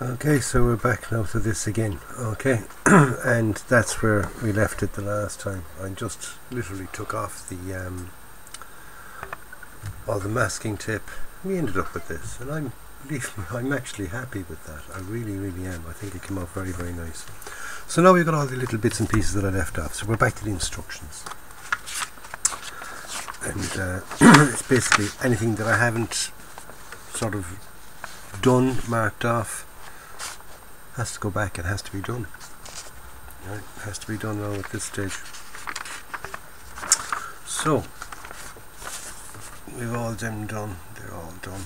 Okay, so we're back now to this again. Okay, and that's where we left it the last time. I just literally took off the all the masking tape. We ended up with this, and I'm actually happy with that. I really am. I think it came out very nice. So now we've got all the little bits and pieces that I left off. So we're back to the instructions, and it's basically anything that I haven't sort of done, marked off, has to go back and has to be done. Right, has to be done now at this stage. So we've all them done. They're all done.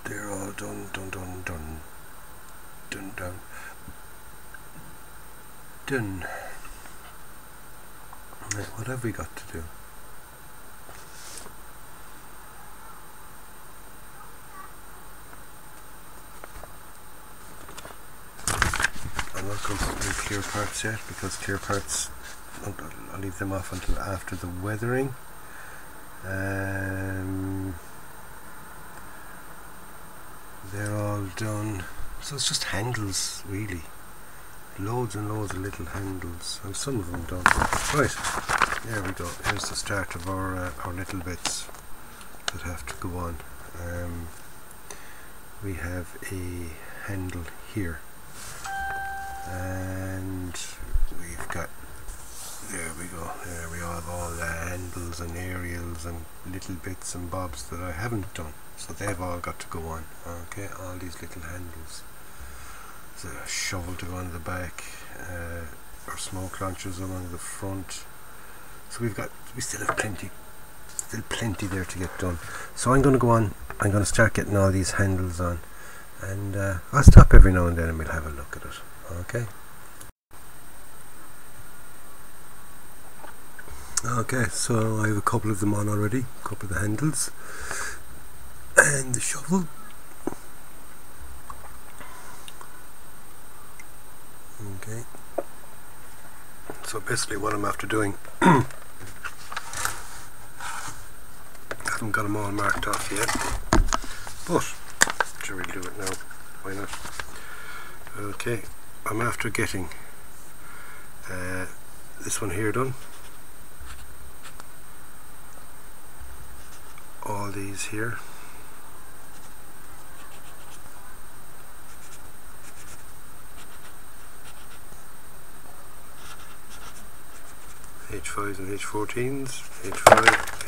They're all done. Done. Right, what have we got to do? I'm not going to put in clear parts yet, because clear parts, I'll leave them off until after the weathering. They're all done. So it's just handles, really. Loads and loads of little handles, and some of them done. Right, there we go. Here's the start of our little bits that have to go on. We have a handle here, and we've got, there we go, there we have all the handles and aerials and little bits and bobs that I haven't done, so they've all got to go on. Okay, all these little handles. There's a shovel to go on the back, our smoke launchers along the front, so we still have plenty there to get done. So I'm going to go on, I'm going to start getting all these handles on, and I'll stop every now and then and we'll have a look at it. Okay. Okay, so I have a couple of them on already, a couple of the handles, and the shovel. Okay, so basically what I'm after doing, I haven't got them all marked off yet, but sure, we'll do it now, why not? Okay, I'm after getting this one here done, all these here, H5s and H14s, H5,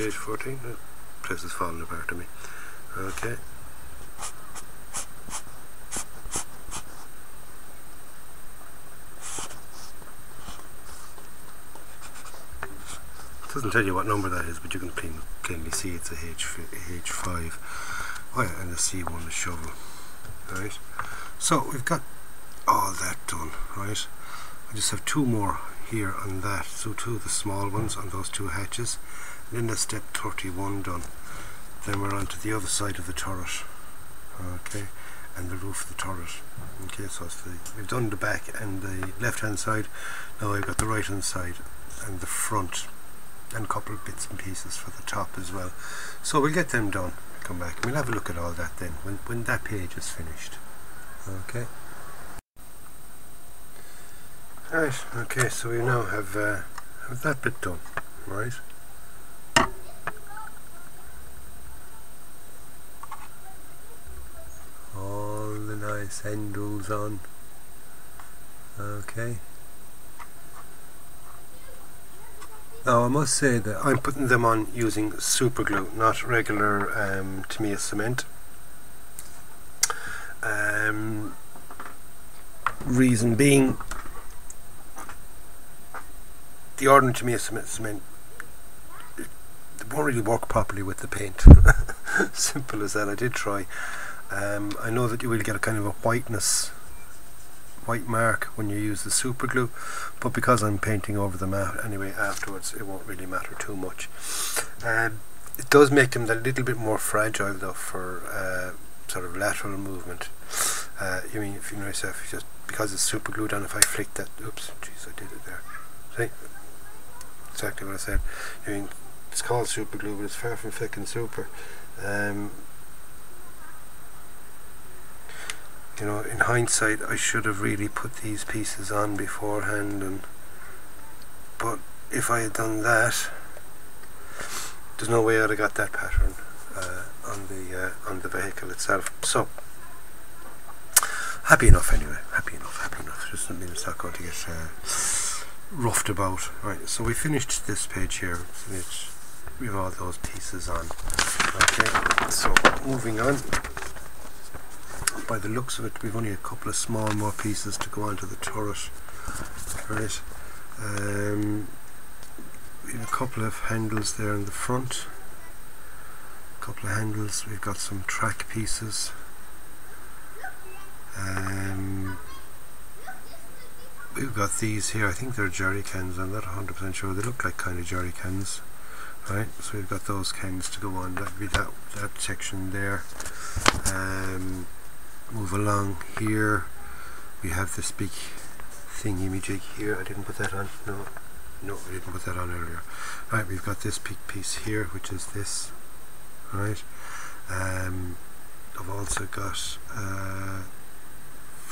H14, the place is falling apart to me. Okay. It doesn't tell you what number that is, but you can plainly see it's a H5. Oh yeah, and the C1, the shovel. Right. So we've got all that done, right? I just have two more here on that, so two of the small ones on those two hatches, and then the step 31 done. Then we're on to the other side of the turret, okay, and the roof of the turret. Okay, so we've done the back and the left hand side. Now I've got the right hand side and the front, and a couple of bits and pieces for the top as well. So we'll get them done, come back and we'll have a look at all that then when that page is finished. Okay. Right, okay, so we now have that bit done, right? All the nice handles on, okay. Now I must say that I'm putting them on using super glue, not regular Tamiya cement. Reason being, the ordinary Tamiya cement, it won't really work properly with the paint. Simple as that. I did try. I know that you will get a kind of a white mark when you use the super glue, but because I'm painting over them anyway afterwards, it won't really matter too much. It does make them a little bit more fragile though for sort of lateral movement. You mean, if you know yourself, just because it's super glued on, if I flick that, oops, jeez, I did it there. See? Exactly what I said. I mean, it's called super glue, but it's far from flicking super. you know, in hindsight I should have really put these pieces on beforehand, but if I had done that, there's no way I'd have got that pattern on the vehicle itself. So happy enough anyway, happy enough. Just something that's not going to get roughed about. Right, so we finished this page here. We have all those pieces on. Okay, so moving on. By the looks of it, we've only a couple of more pieces to go onto the turret. Right. We have a couple of handles there in the front. A couple of handles. We've got some track pieces. We've got these here. I think they're jerry cans. I'm not 100% sure. They look like kind of jerry cans. Right. So we've got those cans to go on. That'd be that section there. Move along here. We have this big thingy-majig here. I didn't put that on. No, I didn't put that on earlier. Right, we've got this big piece here, which is this. Right. I've also got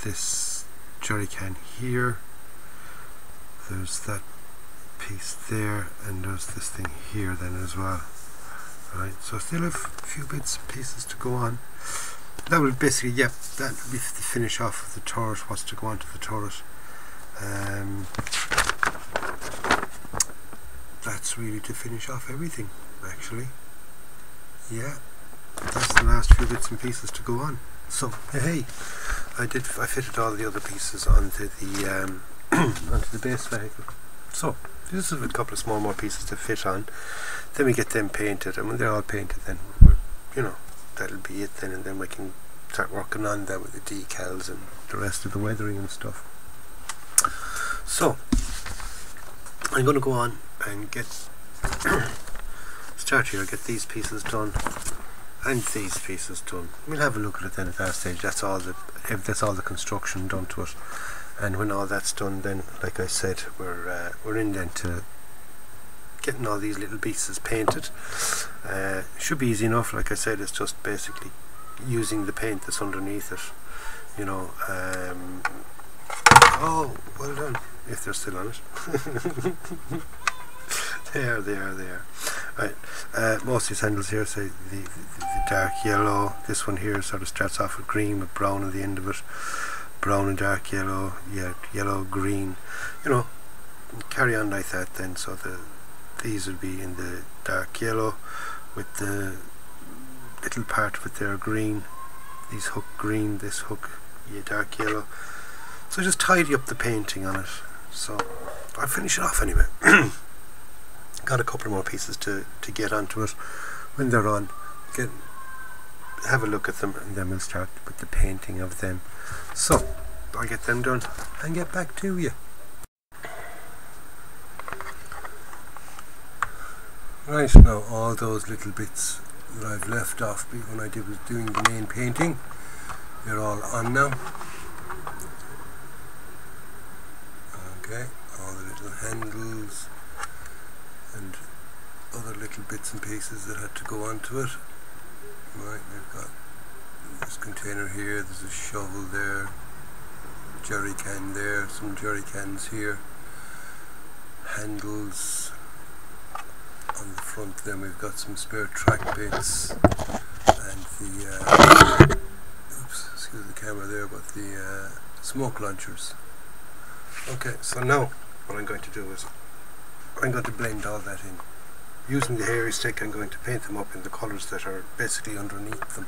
this jerry can here. There's that piece there, and there's this thing here then as well. Right. So I still have a few bits and pieces to go on. That will basically, that will be the finish off of the turret, what's to go onto the turret. That's really to finish off everything, actually. Yeah, that's the last few bits and pieces to go on. So, hey, I fitted all the other pieces onto the onto the base vehicle. So, this is a couple of more pieces to fit on. Then we get them painted, and when they're all painted, then you know, that'll be it then, and then we can start working on that with the decals and the rest of the weathering and stuff. So I'm going to go on and get start here, get these pieces done and these pieces done. We'll have a look at it then at that stage. That's all the construction done to it, and when all that's done, then like I said, we're in then to getting all these little pieces painted. Should be easy enough. Like I said, it's just basically using the paint that's underneath it, you know. Oh, well done, if they're still on it. They are. Right, most of these handles here say the dark yellow. This one here sort of starts off with green with brown at the end of it. Brown and dark yellow, yellow, green, you know, carry on like that then. So these would be in the dark yellow with the little part with their green, these hook green, this hook dark yellow. So just tidy up the painting on it. So I'll finish it off anyway. Got a couple more pieces to get onto it. When they're on, have a look at them, and then we'll start with the painting of them. So I'll get them done and get back to you. Right, now all those little bits that I've left off when I was doing the main painting, they're all on now. Okay, all the little handles and other little bits and pieces that had to go onto it. Right, we've got this container here, there's a shovel there, jerry can there, some jerry cans here, handles on the front. Then we've got some spare track bits and the oops, excuse the camera there, but the smoke launchers. Okay, so now what I'm going to do is I'm going to blend all that in. Using the hairy stick, I'm going to paint them up in the colours that are basically underneath them.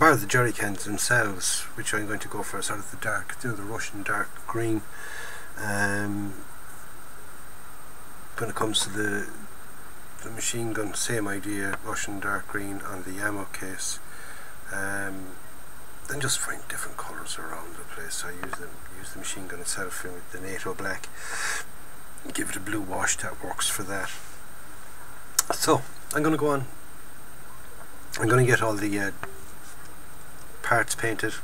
Bar the jerry cans themselves, which I'm going to go for sort of the dark, the Russian dark green. When it comes to the machine gun, same idea, Russian dark green on the ammo case. Then just find different colours around the place. I use the machine gun itself with the NATO black. Give it a blue wash, that works for that. So I'm going to go on. I'm going to get all the parts painted.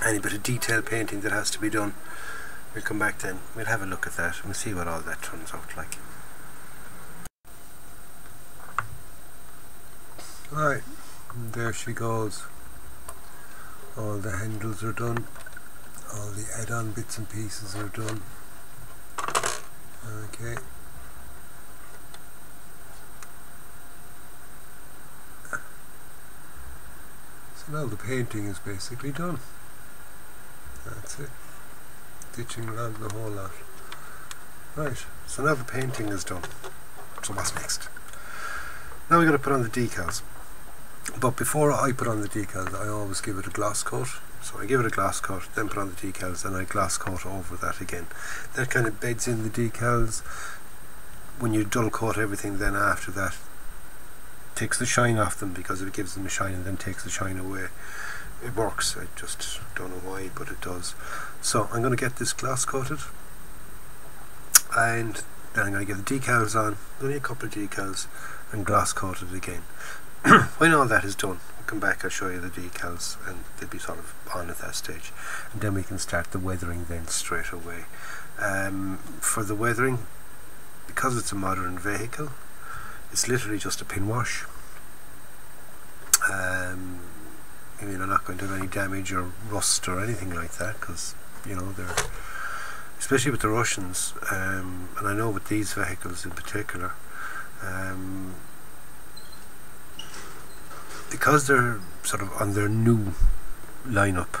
Any bit of detail painting that has to be done, we'll come back then. We'll have a look at that and we'll see what all that turns out like. Right, and there she goes. All the handles are done. All the add-on bits and pieces are done. Okay. So now the painting is basically done. That's it. Stitching along the whole lot. Right, so now the painting is done. So what's next? Now we're going to put on the decals. But before I put on the decals, I always give it a gloss coat. So I give it a gloss coat, then put on the decals, and I gloss coat over that again. That kind of beds in the decals. When you dull coat everything, then after that takes the shine off them, because it gives them a shine and then takes the shine away. It works. I just don't know why, but it does. So I'm going to get this gloss coated, and then I'm going to get the decals on, only a couple of decals, and gloss coated again. When all that is done, I'll come back, I'll show you the decals, and they'll be sort of on at that stage, and then we can start the weathering then straight away. For the weathering, because it's a modern vehicle, it's literally just a pin wash. I mean, I'm not going to have any damage or rust or anything like that, because, you know, they're, especially with the Russians, and I know with these vehicles in particular, because they're sort of on their new lineup,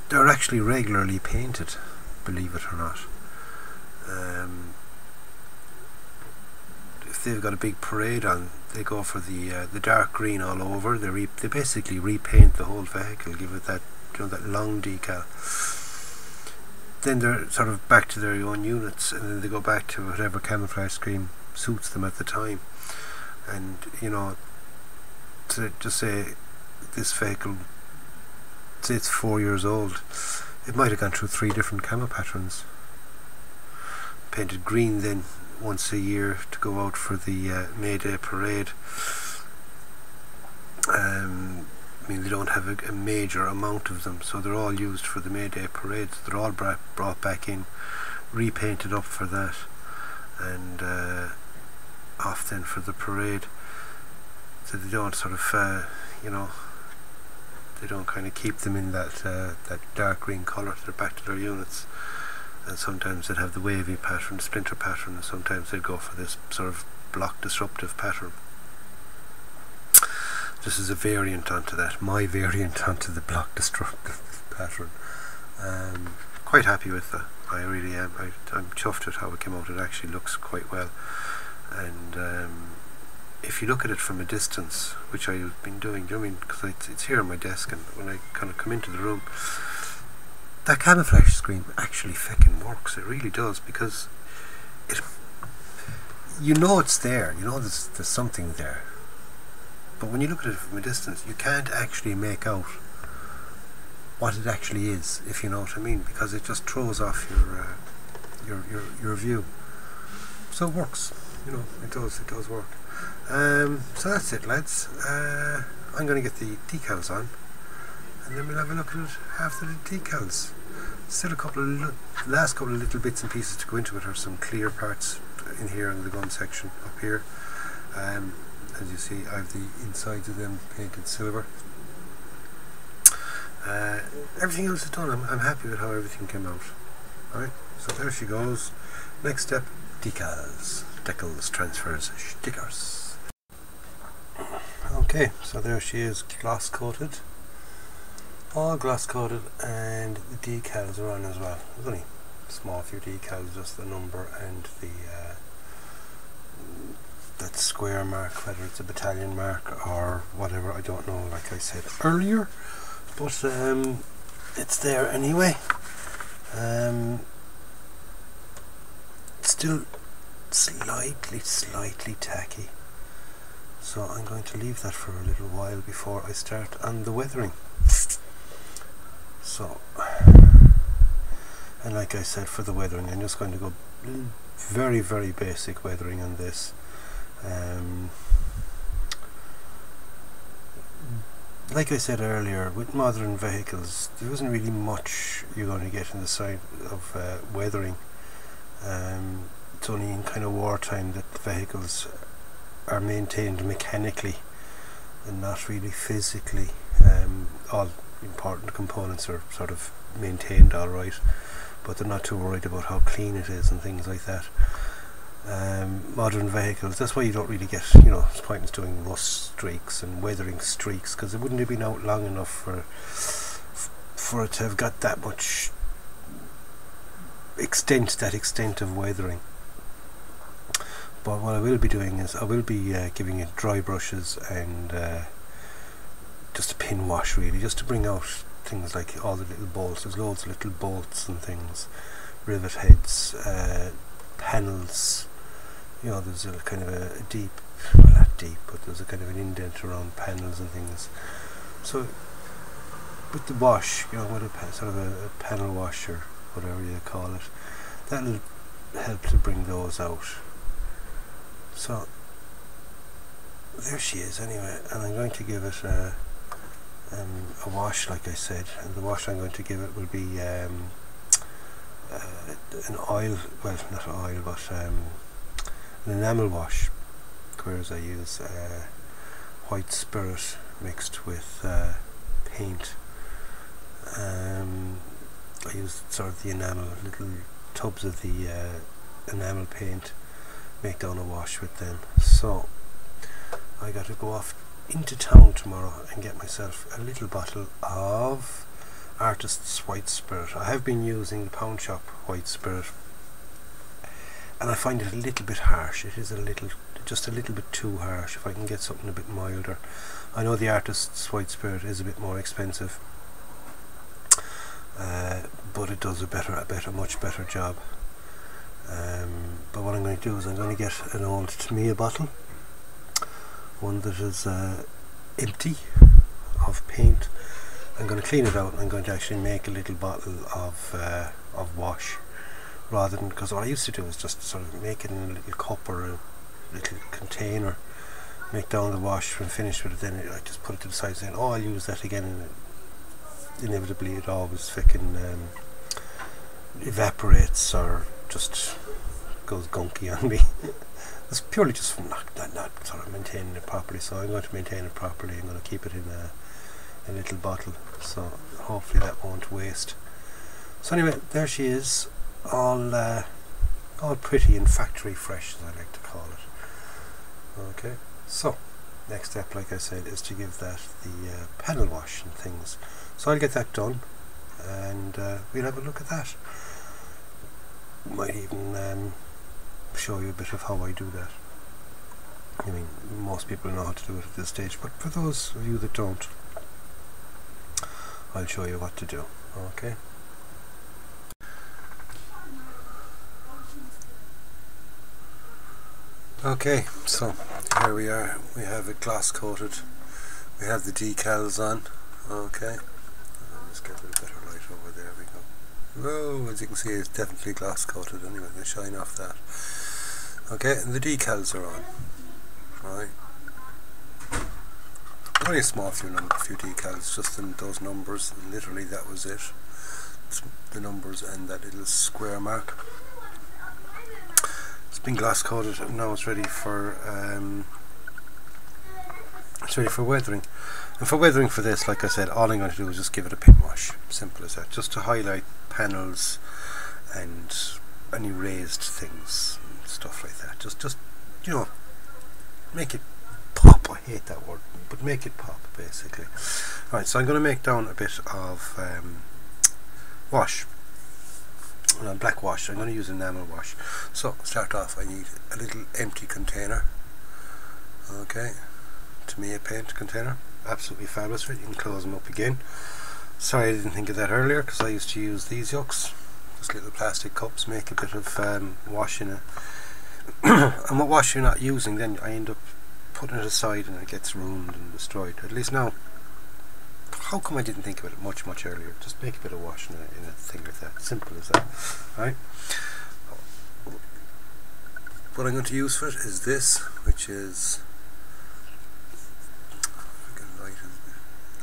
they're actually regularly painted, believe it or not. If they've got a big parade on, they go for the dark green all over. They basically repaint the whole vehicle, give it that, you know, that long decal. Then they're sort of back to their own units, and then they go back to whatever camouflage scheme suits them at the time. And, you know, to just say this vehicle, say it's 4 years old, it might have gone through 3 different camo patterns. Painted green then once a year to go out for the May Day parade. I mean, they don't have a major amount of them, so they're all used for the May Day parade. So they're all brought back in, repainted up for that, and off then for the parade. So they don't sort of, you know, they don't kind of keep them in that that dark green colour. They're back to their units. And sometimes they'd have the wavy pattern, splinter pattern, and sometimes they'd go for this sort of block disruptive pattern. This is a variant onto that, my variant onto the block disruptive pattern. Quite happy with that. I really am. I'm chuffed at how it came out. It actually looks quite well. And if you look at it from a distance, which I've been doing, you know what I mean, because it's here on my desk, and when I kind of come into the room, that camouflage scheme actually fucking works. It really does, because it, you know it's there, you know there's something there, but when you look at it from a distance, you can't actually make out what it actually is, if you know what I mean, because it just throws off your view. So it works, you know, it does work. So that's it, lads. I'm going to get the decals on, and then we'll have a look at it after the decals. Still a last couple of little bits and pieces to go into it. Are some clear parts in here in the gun section up here. As you see, I have the insides of them painted silver. Everything else is done. I'm happy with how everything came out. Alright, so there she goes. Next step, decals. Decals, transfers, stickers. Okay, so there she is, gloss coated. All gloss coated, and the decals are on as well. There's only a small few decals, just the number and the that square mark, whether it's a battalion mark or whatever, I don't know, like I said earlier, but it's there anyway. Still slightly tacky, so I'm going to leave that for a little while before I start on the weathering. So, and like I said, for the weathering, I'm just going to go very basic weathering on this. Like I said earlier, with modern vehicles, there isn't really much you're going to get in the side of weathering. It's only in kind of wartime that the vehicles are maintained mechanically, and not really physically. All important components are sort of maintained all right, but they're not too worried about how clean it is and things like that. Modern vehicles, that's why you don't really get, you know, it's pointless doing rust streaks and weathering streaks, because it wouldn't have been out long enough for it to have got that much extent of weathering. But what I will be doing is I will be giving it dry brushes and just a pin wash, really, just to bring out things like all the little bolts. There's loads of little bolts and things, rivet heads, panels. You know, there's a kind of a deep, well, not deep, but there's a kind of an indent around panels and things. So with the wash, you know, with a sort of a panel wash or whatever you call it, that'll help to bring those out. So there she is anyway, and I'm going to give it a wash, like I said, and the wash I'm going to give it will be an oil, well, not oil, but an enamel wash, whereas I use white spirit mixed with paint. I use sort of the enamel, little tubs of the enamel paint, make down a wash with them. So I got to go off into town tomorrow and get myself a little bottle of Artist's White Spirit. I have been using the Pound Shop White Spirit, and I find it a little bit harsh. It is just a little bit too harsh. If I can get something a bit milder. I know the Artist's White Spirit is a bit more expensive, but it does a much better job. But what I'm going to do is I'm going to get an old Tamiya bottle, one that is empty of paint. I'm going to clean it out, and I'm going to actually make a little bottle of wash, rather than, because what I used to do is just sort of make it in a little cup or a little container, make down the wash and finish with it, then I just put it to the side saying, oh, I'll use that again, and inevitably it always fucking evaporates or just goes gunky on me. It's purely just from not sort of maintaining it properly. So I'm going to maintain it properly. I'm going to keep it in a little bottle, so hopefully that won't waste. So anyway, there she is, all pretty and factory fresh, as I like to call it. Okay, so next step, like I said, is to give that the panel wash and things. So I'll get that done, and we'll have a look at that. Might even show you a bit of how I do that. I mean, most people know how to do it at this stage, but for those of you that don't, I'll show you what to do. Okay. Okay, so here we are. We have it gloss coated. We have the decals on. Okay. Let's get a bit better light over there. We go. Whoa, as you can see, it's definitely gloss coated anyway. They shine off that. Okay, and the decals are on. Right. Only a small few decals, just in those numbers. Literally, that was it. It's the numbers and that little square mark. It's been glass coated, and now it's ready for weathering. And for weathering for this, like I said, all I'm going to do is just give it a pin wash. Simple as that. Just to highlight panels and any raised things, and stuff like that. Just you know, make it pop. I hate that word, but make it pop, basically. Alright, so I'm going to make down a bit of wash, black wash. I'm going to use enamel wash. So start off, I need a little empty container. Okay, Tamiya paint container, absolutely fabulous. You can close them up again. Sorry I didn't think of that earlier, because I used to use these yucks, just little plastic cups, make a bit of wash in it. And what wash you're not using, then I end up putting it aside and it gets ruined and destroyed. At least now, how come I didn't think of it much earlier? Just make a bit of wash in a thing like that. Simple as that. Right? What I'm going to use for it is this, which is,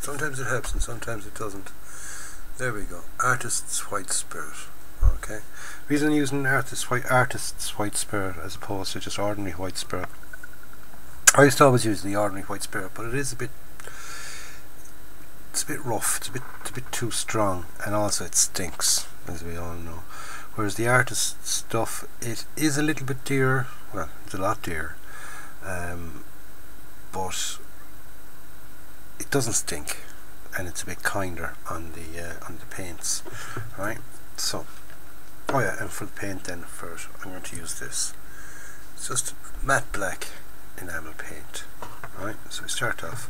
sometimes it helps and sometimes it doesn't. There we go. Artist's White Spirit. Okay. Reason I'm using Artist's White Spirit as opposed to just ordinary white spirit I used to always use the ordinary white spirit, but it's a bit rough, it's a bit too strong, and also it stinks, as we all know. Whereas the artist stuff, it is a little bit dearer, well, it's a lot dearer, but it doesn't stink, and it's a bit kinder on the paints, right? So, oh yeah, and for the paint then, first I'm going to use this. It's just matte black enamel paint, right? So we start off.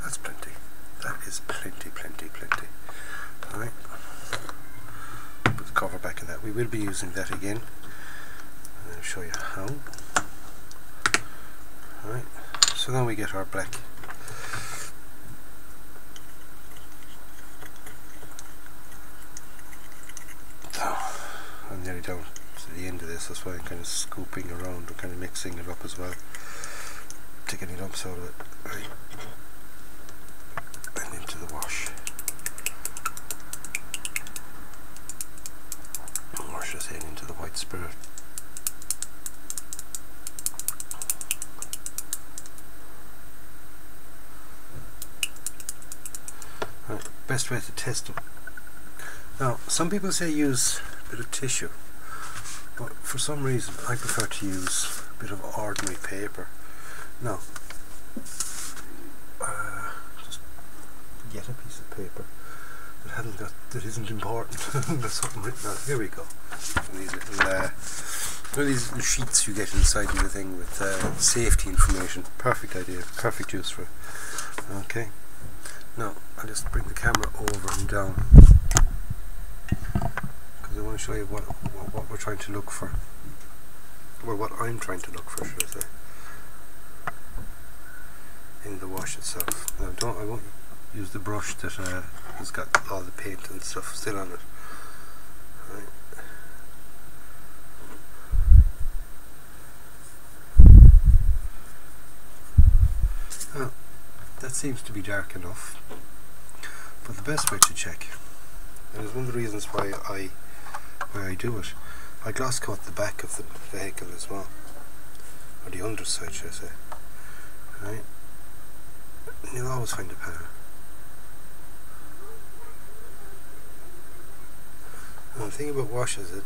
That's plenty. That is plenty. Alright. Put the cover back in that. We will be using that again. I'll show you how. Alright. So now we get our black. So I'm nearly down to the end of this. That's why I'm kind of scooping around and kind of mixing it up as well to get any lumps out of it. Right. And into the wash. Or should I say into the white spirit. Right. Best way to test them. Now, some people say use a bit of tissue, but for some reason I prefer to use a bit of ordinary paper. Now, just get a piece of paper that isn't important. There's something written on it. Here we go. These little sheets you get inside the thing with safety information. Perfect idea. Perfect use for it. Okay. Now I'll just bring the camera over and down because I want to show you what we're trying to look for. Well, what I'm trying to look for, should I say, in the wash itself. Now I won't use the brush that has got all the paint and stuff still on it. Right. Now, that seems to be dark enough, but the best way to check, and it's one of the reasons why I do it, I gloss coat the back of the vehicle as well, or the underside, should I say. Right. And you'll always find a pattern. And the thing about washes is,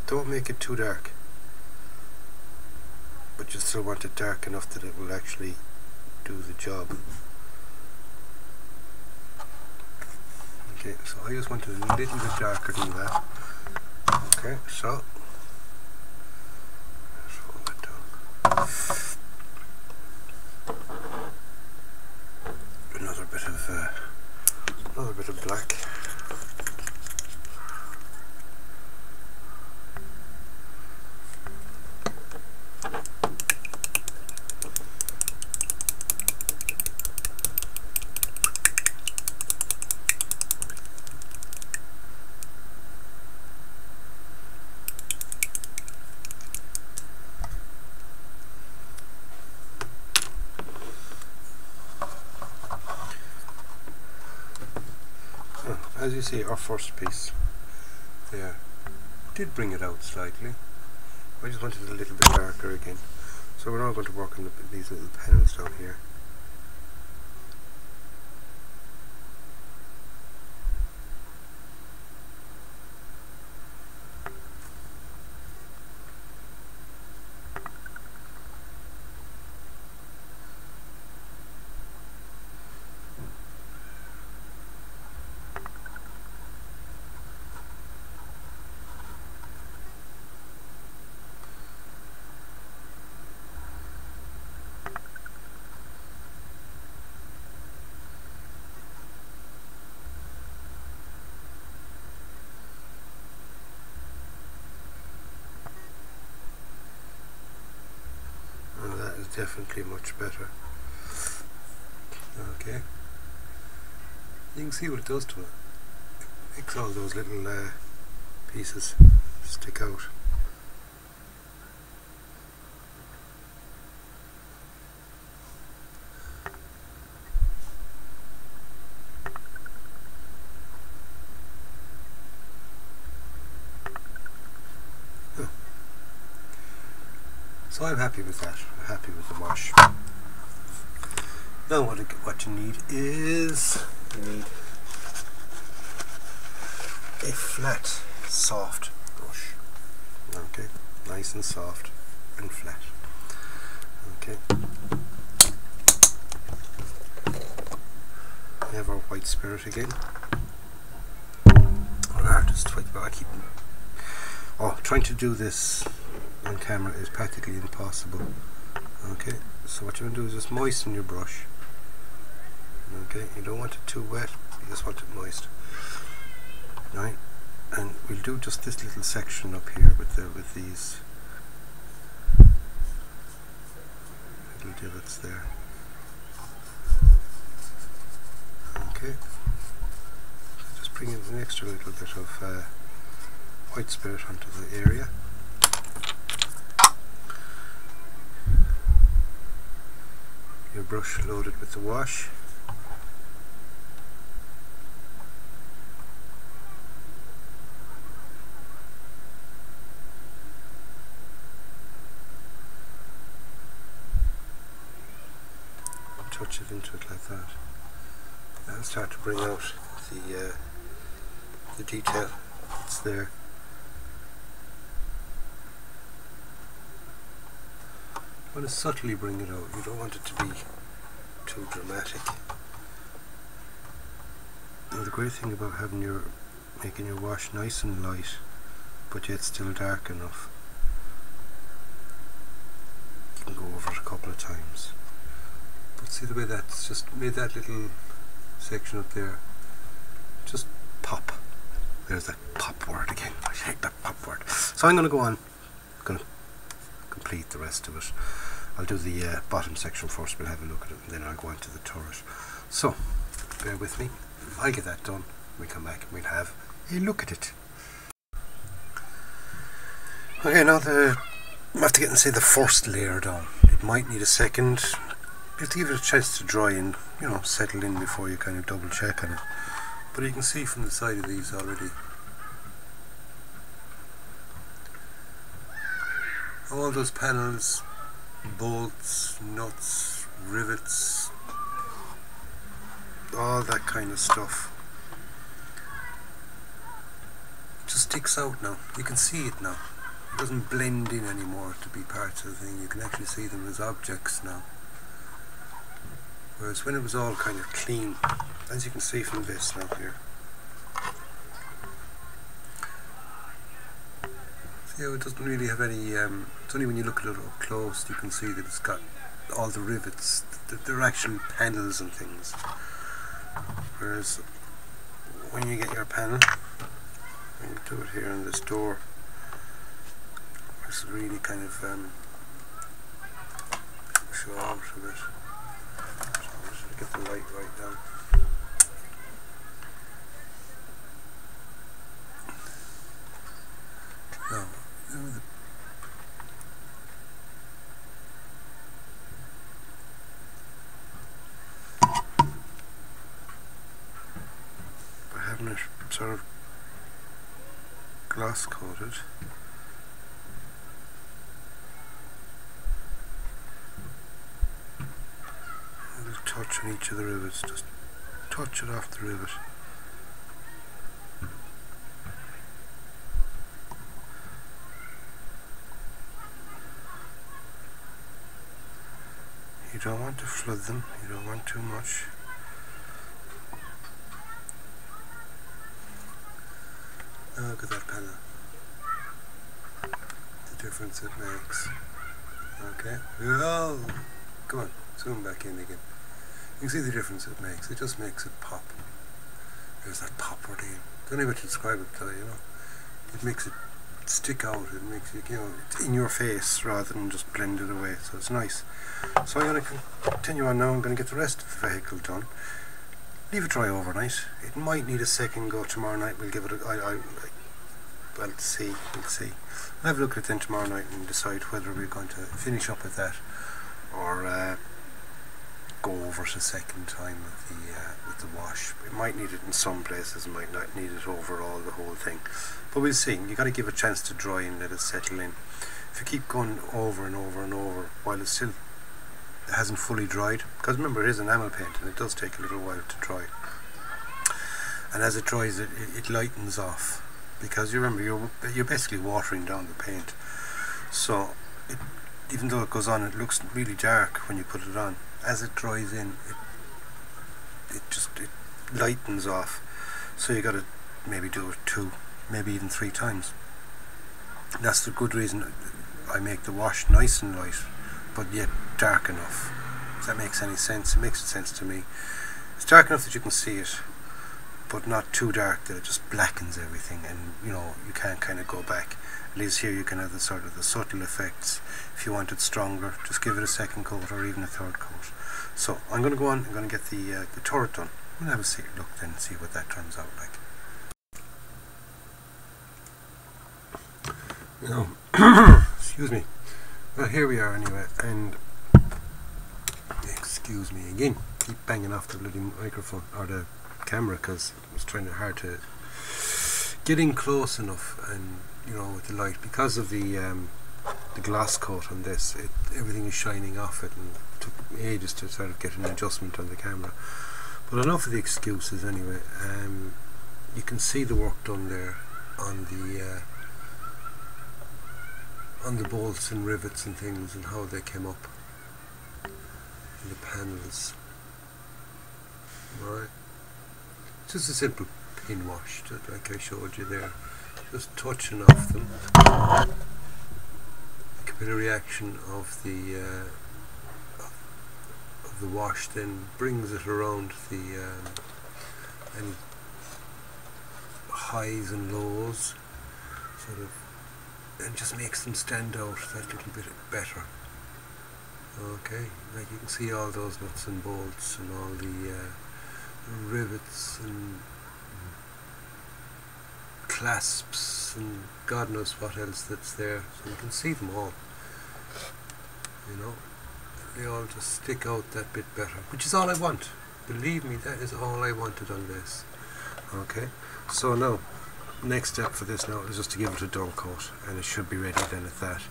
don't make it too dark, but you still want it dark enough that it will actually do the job. Okay, so I just want it a little bit darker than that. Okay, so let's roll that down. Another bit of black. As you see, our first piece there did bring it out slightly. I just wanted it a little bit darker again. So we're now going to work on these little panels down here. Definitely much better. Okay, you can see what it does to it. It makes all those little pieces stick out. So I'm happy with that. I'm happy with the wash. Now what you need is a flat, soft brush. Okay, nice and soft and flat. Okay. We have our white spirit again. Trying to do this on camera is practically impossible. Okay, so what you want to do is just moisten your brush. Okay, you don't want it too wet, you just want it moist. Right, and we'll do just this little section up here with these little divots there. Okay, just bring in an extra little bit of white spirit onto the area. Your brush loaded with the wash. Touch it into it like that. That'll start to bring out the detail that's there. You want to subtly bring it out. You don't want it to be too dramatic. And the great thing about making your wash nice and light, but yet still dark enough, you can go over it a couple of times. But see the way that's just made that little section up there just pop. There's that pop word again. I hate that pop word. So I'm going to go on. I'm going to complete the rest of it. I'll do the bottom section first. We'll have a look at it, and then I'll go on to the turret. So bear with me. I'll get that done. We'll come back and we'll have a look at it. Okay, now I have to get and say the first layer done. It might need a second. You have to give it a chance to dry and, you know, settle in before you kind of double check on it. But you can see from the side of these already, all those panels, bolts, nuts, rivets, all that kind of stuff just sticks out now. You can see it now. It doesn't blend in anymore to be part of the thing. You can actually see them as objects now. Whereas when it was all kind of clean, as you can see from this now here. See how it doesn't really have any, it's only when you look at it up close you can see that it's got all the rivets, they're actual panels and things. Whereas when you get your panel, you do it here on this door, it's really kind of show out a bit. Get the light right down. Now, by having it sort of glass coated, touch on each of the rivets, just touch it off the rivet. You don't want to flood them, you don't want too much. Now look at that panel. The difference it makes. Okay. Oh, come on, zoom back in again. You can see the difference it makes. It just makes it pop. There's that pop word again. Don't know how to describe it to you, you know. It makes it stick out. It makes it, you know, it's in your face rather than just blend it away. So it's nice. So I'm going to continue on now. I'm going to get the rest of the vehicle done. Leave it dry overnight. It might need a second go tomorrow night. We'll give it a... We'll see. I'll have a look at it then tomorrow night and decide whether we're going to finish up with that or go over it a second time with the wash. It might need it in some places, might not need it overall, the whole thing. But we'll see. You got to give it a chance to dry and let it settle in. If you keep going over and over and over while it still hasn't fully dried, because remember it is enamel paint and it does take a little while to dry. And as it dries, it lightens off, because you remember you're basically watering down the paint. So even though it goes on, it looks really dark when you put it on. As it dries in, it lightens off. So you got to maybe do it 2, maybe even 3 times. That's the good reason I make the wash nice and light, but yet dark enough. If that makes any sense, it makes sense to me. It's dark enough that you can see it, but not too dark that it just blackens everything, and you know, you can't kind of go back. At least here you can have the sort of the subtle effects. If you want it stronger, just give it a second coat or even a third coat. So I'm going to go on, I'm going to get the turret done. We'll have a look then and see what that turns out like. Now, excuse me. Well, here we are anyway, and excuse me again, keep banging off the bloody microphone or the camera, because I was trying hard to get in close enough, and you know, with the light, because of the glass coat on this, everything is shining off it, and it took ages to sort of get an adjustment on the camera. But enough of the excuses anyway. You can see the work done there on the bolts and rivets and things, and how they came up in the panels. Right, just a simple pin wash, just like I showed you there, just touching off them. A capillary action of the wash then brings it around the any highs and lows, sort of, and just makes them stand out that little bit better. Okay, like you can see all those nuts and bolts and all the rivets and clasps and God knows what else that's there, so you can see them all. You know, they all just stick out that bit better, which is all I want. Believe me, that is all I wanted on this. Okay, so now next step for this now is just to give it a dull coat, and it should be ready then at that.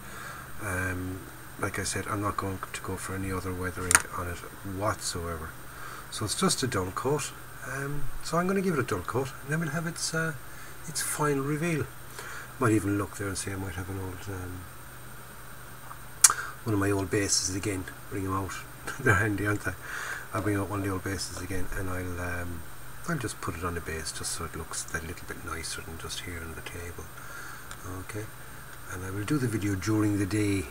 Like I said, I'm not going to go for any other weathering on it whatsoever, so it's just a dull coat. So I'm going to give it a dull coat, and then we'll have its final reveal. Might even look there and see, I might have an old one of my old bases again, bring them out. They're handy, aren't they? I'll bring out one of the old bases again, and I'll just put it on the base just so it looks that little bit nicer than just here on the table. Okay, and I will do the video during the day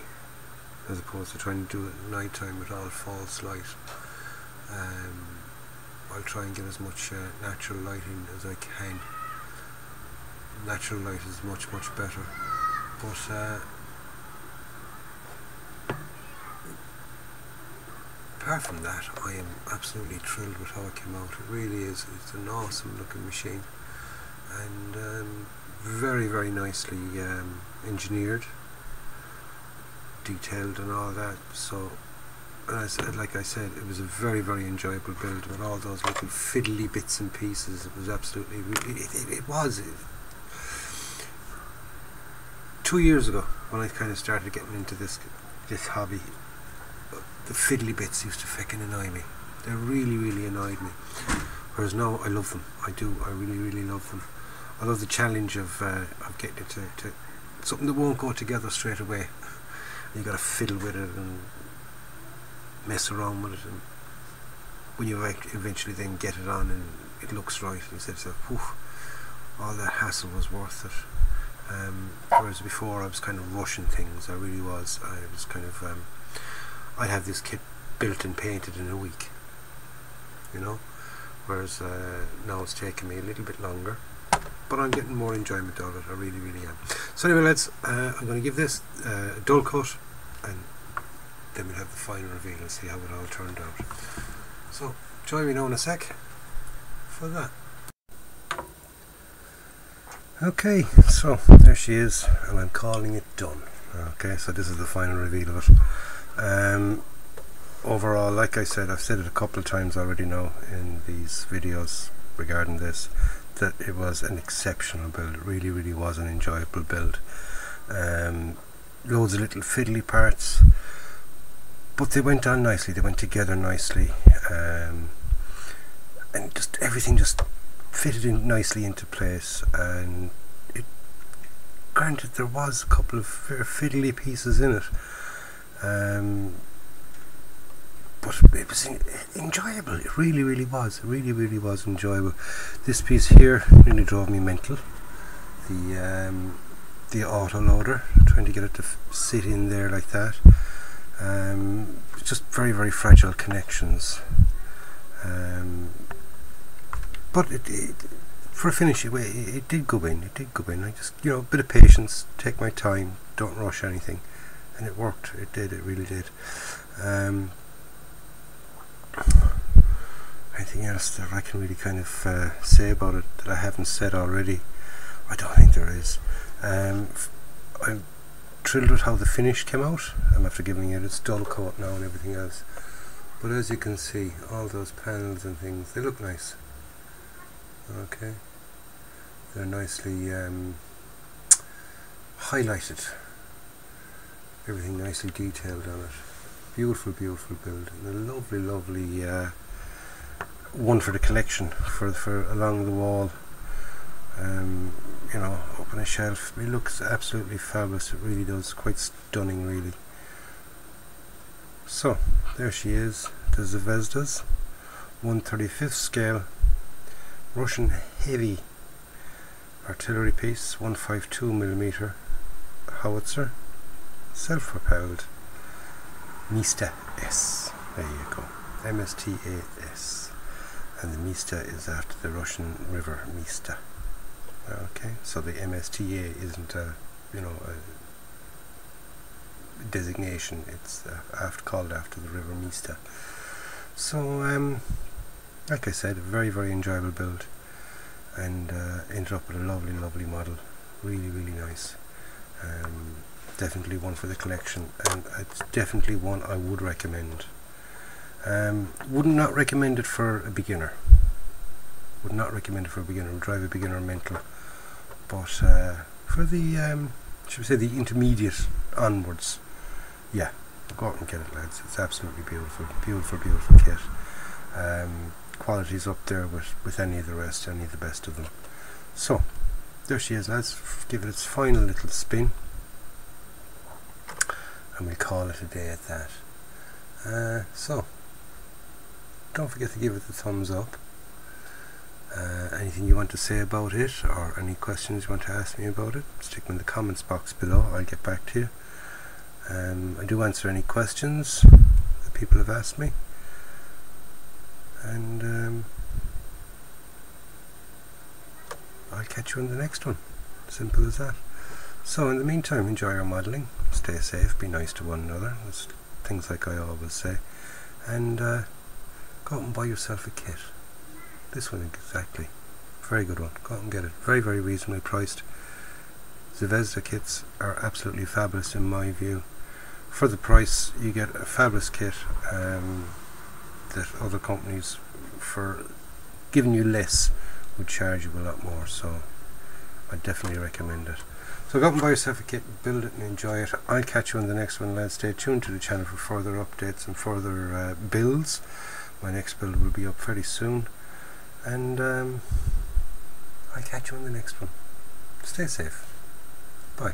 as opposed to trying to do it at night time with all false light. I'll try and get as much natural lighting as I can. Natural light is much better, but apart from that, I am absolutely thrilled with how it came out. It really is. It's an awesome looking machine, and very nicely engineered, detailed and all that. So, and like I said, it was a very enjoyable build with all those little fiddly bits and pieces. It was absolutely, it was. 2 years ago, when I kind of started getting into this hobby, the fiddly bits used to fucking annoy me. They really annoyed me. Whereas now I love them. I do. I really love them. I love the challenge of getting it to something that won't go together straight away. You got to fiddle with it and mess around with it, and when you eventually then get it on and it looks right, and you say to yourself, whew, all that hassle was worth it. Whereas before I was kind of rushing things. I really was. I was kind of I'd have this kit built and painted in a week, you know, whereas now it's taking me a little bit longer, but I'm getting more enjoyment out of it. I really am. So anyway, lads, I'm going to give this a dull coat, and then we'll have the final reveal and see how it all turned out. So join me now in a sec for that. Okay, so there she is, and I'm calling it done. Okay, so this is the final reveal of it. overall, like I said, I've said it a couple of times already now in these videos regarding this, that it was an exceptional build. It really, really was an enjoyable build. Loads of little fiddly parts, but they went on nicely, they went together nicely, and just everything just fitted in nicely into place. And it, granted, there was a couple of very fiddly pieces in it, but it was enjoyable. It really, really was. It really, really was enjoyable. This piece here nearly drove me mental. The auto loader, trying to get it to sit in there like that. Just very, very fragile connections. But for a finish, it did go in. It did go in. I just, a bit of patience, take my time, don't rush anything, and it worked. It did. It really did. Anything else that I can really kind of say about it that I haven't said already? I don't think there is. I'm thrilled with how the finish came out. I'm after giving it its dull coat now and everything else. But as you can see, all those panels and things, they look nice. Okay, they're nicely highlighted. Everything nicely detailed on it. Beautiful, beautiful build, and a lovely, lovely one for the collection, for along the wall. Up on a shelf. It looks absolutely fabulous. It really does. Quite stunning, really. So there she is. The ZVEZDA's 1/35th scale Russian heavy artillery piece, 152mm Howitzer, self-propelled, MSTA-S. There you go, MSTA-S, and the MSTA is after the Russian river Mista. Okay, so the MSTA isn't a designation, it's called after the river Mista. So like I said, a very, very enjoyable build, and ended up with a lovely, lovely model. Really, really nice. Definitely one for the collection, and it's definitely one I would recommend. Would not recommend it for a beginner. Would not recommend it for a beginner. Would drive a beginner mental. But for the should we say the intermediate onwards, yeah, go out and get it, lads. It's absolutely beautiful, beautiful, beautiful kit. Quality's up there with any of the rest, any of the best of them. So there she is, lads. Give it its final little spin, and we'll call it a day at that. So don't forget to give it the thumbs up. Anything you want to say about it, or any questions you want to ask me about it, stick them in the comments box below. I'll get back to you. I do answer any questions that people have asked me, and I'll catch you on the next one. Simple as that. So in the meantime, enjoy your modelling, stay safe, be nice to one another. That's things like I always say. And go out and buy yourself a kit. This one exactly. Very good one. Go out and get it. Very, very reasonably priced. ZVEZDA kits are absolutely fabulous in my view. For the price, you get a fabulous kit that other companies, for giving you less, would charge you a lot more. So I definitely recommend it. So go out and buy yourself a kit, build it and enjoy it. I'll catch you on the next one, lads. Stay tuned to the channel for further updates and further builds. My next build will be up very soon. And I'll catch you on the next one. Stay safe. Bye.